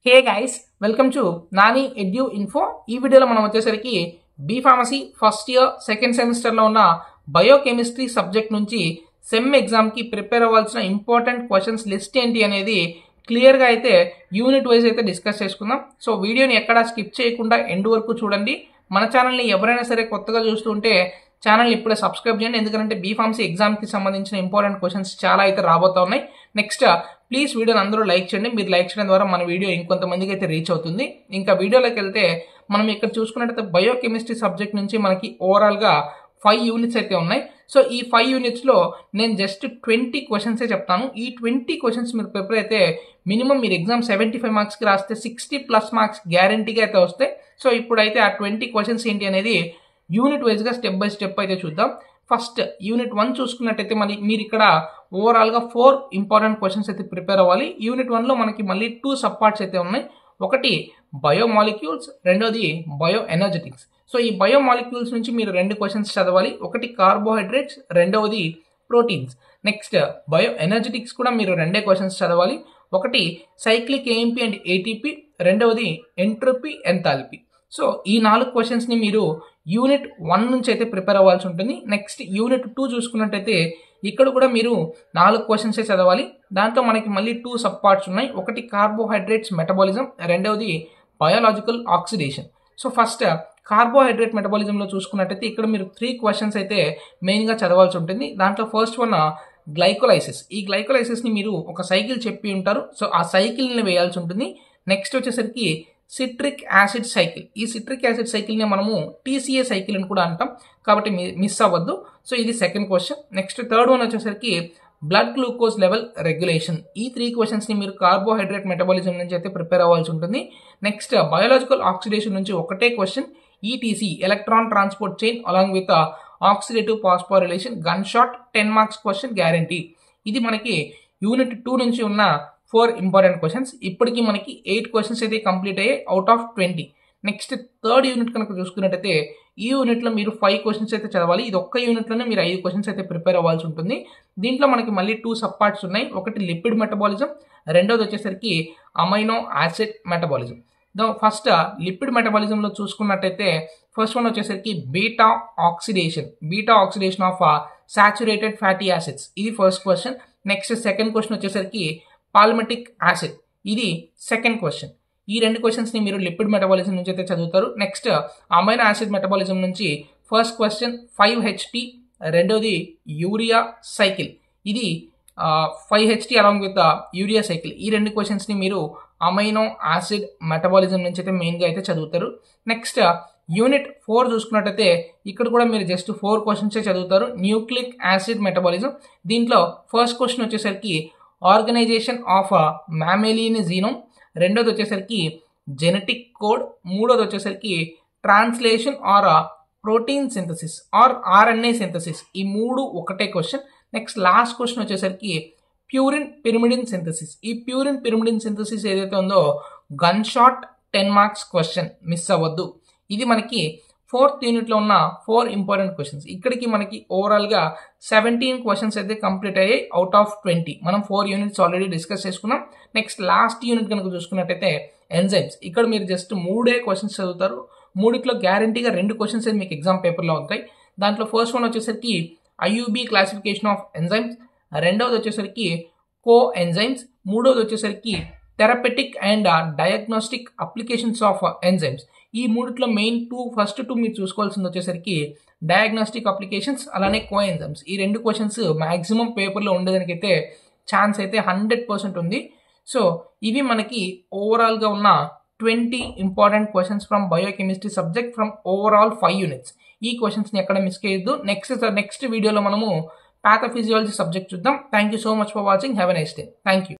Hey guys, welcome to Nani edu info. ఈ వీడియోలో మనం వచ్చేసరికి B pharmacy first year second సెమిస్టర్లో ఉన్న బయోకెమిస్ట్రీ సబ్జెక్ట్ నుంచి సెమ్ ఎగ్జామ్కి ప్రిపేర్ అవ్వాల్సిన ఇంపార్టెంట్ క్వశ్చన్స్ లిస్ట్ ఏంటి అనేది క్లియర్గా అయితే యూనిట్ వైజ్ అయితే డిస్కస్ చేసుకుందాం. సో వీడియోని ఎక్కడా స్కిప్ చేయకుండా ఎండ్ వరకు చూడండి. మన ఛానల్ని ఎవరైనా సరే కొత్తగా చూస్తుంటే ఛానల్ని ఇప్పుడే సబ్స్క్రైబ్ చేయండి, ఎందుకంటే బీ ఫార్మసీ ఎగ్జామ్కి సంబంధించిన ఇంపార్టెంట్ క్వశ్చన్స్ చాలా అయితే రాబోతా ఉన్నాయి. నెక్స్ట్ ప్లీజ్ వీడియోని అందరూ లైక్ చేయండి. మీరు లైక్ చేయడం ద్వారా మన వీడియో ఇంకొంతమందికి అయితే రీచ్ అవుతుంది. ఇంకా వీడియోలోకి వెళ్తే మనం ఇక్కడ చూసుకున్నట్టయితే బయోకెమిస్ట్రీ సబ్జెక్ట్ నుంచి మనకి ఓవరాల్గా 5 యూనిట్స్ అయితే ఉన్నాయి. సో ఈ 5 యూనిట్స్లో నేను జస్ట్ 20 క్వశ్చన్సే చెప్తాను. ఈ 20 క్వశ్చన్స్ మీరు ప్రిపేర్ అయితే మినిమం మీరు ఎగ్జామ్ 75 మార్క్స్కి రాస్తే 60+ మార్క్స్ గ్యారంటీగా అయితే వస్తాయి. సో ఇప్పుడైతే ఆ 20 క్వశ్చన్స్ ఏంటి అనేది యూనిట్ వైజ్గా స్టెప్ బై స్టెప్ అయితే చూద్దాం. ఫస్ట్ యూనిట్ 1 చూసుకున్నట్టయితే మీరు ఇక్కడ ఓవరాల్గా 4 ఇంపార్టెంట్ క్వశ్చన్స్ అయితే ప్రిపేర్ అవ్వాలి. యూనిట్ 1లో మనకి మళ్ళీ 2 సబ్ పార్ట్స్ అయితే ఉన్నాయి. ఒకటి బయోమాలిక్యూల్స్, రెండోది బయో ఎనర్జెటిక్స్. సో ఈ బయోమాలిక్యూల్స్ నుంచి మీరు 2 క్వశ్చన్స్ చదవాలి. ఒకటి కార్బోహైడ్రేట్స్, రెండవది ప్రోటీన్స్. నెక్స్ట్ బయో ఎనర్జెటిక్స్ కూడా మీరు 2 క్వశ్చన్స్ చదవాలి. ఒకటి సైక్లిక్ ఏఎంపీ అండ్ ఏటీపీ, రెండవది ఎంట్రోపీ ఎంథాల్పీ. సో ఈ 4 క్వశ్చన్స్ని మీరు యూనిట్ 1 నుంచి అయితే ప్రిపేర్ అవ్వాల్సి ఉంటుంది. నెక్స్ట్ యూనిట్ 2 చూసుకున్నట్టయితే ఇక్కడ కూడా మీరు 4 క్వశ్చన్సే చదవాలి. దాంట్లో మనకి మళ్ళీ 2 సబ్ పార్ట్స్ ఉన్నాయి. ఒకటి కార్బోహైడ్రేట్స్ మెటబాలిజం, రెండవది biological oxidation. So first carbohydrate మెటబాలిజంలో చూసుకున్నట్టయితే ఇక్కడ మీరు 3 క్వశ్చన్స్ అయితే మెయిన్గా చదవాల్సి ఉంటుంది. దాంట్లో ఫస్ట్ వన్ గ్లైకోలైసిస్. ఈ గ్లైకోలైసిస్ని మీరు ఒక సైకిల్ చెప్పి ఉంటారు, సో ఆ సైకిల్ని వేయాల్సి ఉంటుంది. నెక్స్ట్ వచ్చేసరికి సిట్రిక్ యాసిడ్ సైకిల్. ఈ సిట్రిక్ యాసిడ్ సైకిల్ని మనము టీసీఏ సైకిల్ అని కూడా అంటాం, కాబట్టి మిస్ అవ్వద్దు. సో ఇది second question. Next third one వచ్చేసరికి బ్లడ్ గ్లూకోజ్ లెవెల్ రెగ్యులేషన్. ఈ 3 క్వశ్చన్స్ని మీరు కార్బోహైడ్రేట్ మెటబాలిజం నుంచి అయితే ప్రిపేర్ అవ్వాల్సి ఉంటుంది. నెక్స్ట్ బయోలాజికల్ ఆక్సిడేషన్ నుంచి ఒకటే question, ETC electron transport chain along with oxidative phosphorylation gun shot 10 marks question guarantee. ఇది మనకి యూనిట్ 2 నుంచి ఉన్న 4 ఇంపార్టెంట్ క్వశ్చన్స్. ఇప్పటికీ మనకి 8 క్వశ్చన్స్ అయితే కంప్లీట్ అయ్యాయి out of 20. Next third unit కనుక చూసుకున్నట్టయితే ఈ యూనిట్లో మీరు 5 క్వశ్చన్స్ అయితే చదవాలి. ఇది ఒక్క యూనిట్లోనే మీరు 5 క్వశ్చన్స్ అయితే ప్రిపేర్ అవ్వాల్సి ఉంటుంది. దీంట్లో మనకి మళ్ళీ 2 సబ్ పార్ట్స్ ఉన్నాయి. ఒకటి లిపిడ్ మెటబాలిజం, రెండోది వచ్చేసరికి amino acid metabolism. First lipid మెటబాలిజంలో చూసుకున్నట్టయితే ఫస్ట్ వన్ వచ్చేసరికి beta oxidation of saturated fatty acids. ఇది first question. Next second question వచ్చేసరికి పాల్మిటిక్ యాసిడ్. ఇది సెకండ్ క్వశ్చన్. ఈ 2 క్వశ్చన్స్ని మీరు లిపిడ్ మెటబాలిజం నుంచి అయితే చదువుతారు. నెక్స్ట్ అమైనో యాసిడ్ మెటబాలిజం నుంచి ఫస్ట్ క్వశ్చన్ 5HT, రెండోది యూరియా సైకిల్. ఇది 5HT along with urea cycle. ఈ 2 క్వశ్చన్స్ని మీరు అమైనో యాసిడ్ మెటబాలిజం నుంచి అయితే మెయిన్గా అయితే చదువుతారు. నెక్స్ట్ యూనిట్ 4 చూసుకున్నట్టయితే ఇక్కడ కూడా మీరు జస్ట్ 4 క్వశ్చన్సే చదువుతారు. Nucleic acid metabolism. దీంట్లో ఫస్ట్ క్వశ్చన్ వచ్చేసరికి ఆర్గనైజేషన్ ఆఫ్ మ్యామేలియన్ జీనోమ్, రెండోది వచ్చేసరికి జెనెటిక్ కోడ్, మూడోది వచ్చేసరికి translation or protein synthesis or RNA synthesis. ఈ 3 ఒకటే క్వశ్చన్. నెక్స్ట్ లాస్ట్ క్వశ్చన్ వచ్చేసరికి ప్యూరిన్ పిరిమిడిన్ సింథసిస్. ఈ ప్యూరిన్ పిరిమిడిన్ సింథసిస్ ఏదైతే ఉందో gun shot 10 marks question, miss అవ్వద్దు. ఇది మనకి 4th యూనిట్లో ఉన్న 4 ఇంపార్టెంట్ క్వశ్చన్స్. ఇక్కడికి మనకి ఓవరాల్గా 17 క్వశ్చన్స్ అయితే కంప్లీట్ అయ్యాయి అవుట్ ఆఫ్ 20. మనం 4 యూనిట్స్ ఆల్రెడీ డిస్కస్ చేసుకున్నాం. నెక్స్ట్ లాస్ట్ యూనిట్ కనుక చూసుకున్నట్టయితే ఎంజైమ్స్. ఇక్కడ మీరు జస్ట్ 3 క్వశ్చన్స్ చదువుతారు. 3లో గ్యారంటీగా 2 క్వశ్చన్స్ అయితే మీకు ఎగ్జామ్ పేపర్లో ఉంటాయి. దాంట్లో ఫస్ట్ వన్ వచ్చేసరికి ఐయుబి క్లాసిఫికేషన్ ఆఫ్ ఎంజైమ్స్, రెండవది వచ్చేసరికి కో ఎంజైమ్స్, మూడవది వచ్చేసరికి therapeutic and diagnostic applications of enzymes. ఈ 3లో మెయిన్ ఫస్ట్ 2 మీరు చూసుకోవాల్సింది వచ్చేసరికి డయాగ్నోస్టిక్ అప్లికేషన్స్ అలానే కో ఎంజైమ్స్. ఈ 2 క్వశ్చన్స్ మ్యాక్సిమం పేపర్లో ఉండేదానికైతే ఛాన్స్ అయితే 100% ఉంది. సో ఇవి మనకి ఓవరాల్గా ఉన్న 20 important questions from biochemistry subject from overall 5 units. ఈ క్వశ్చన్స్ని ఎక్కడ మిస్ చేయొద్దు. నెక్స్ట్ వీడియోలో మనము పాథోఫిజియాలజీ సబ్జెక్ట్ చూద్దాం. Thank you so much for watching. Have a nice day. Thank you.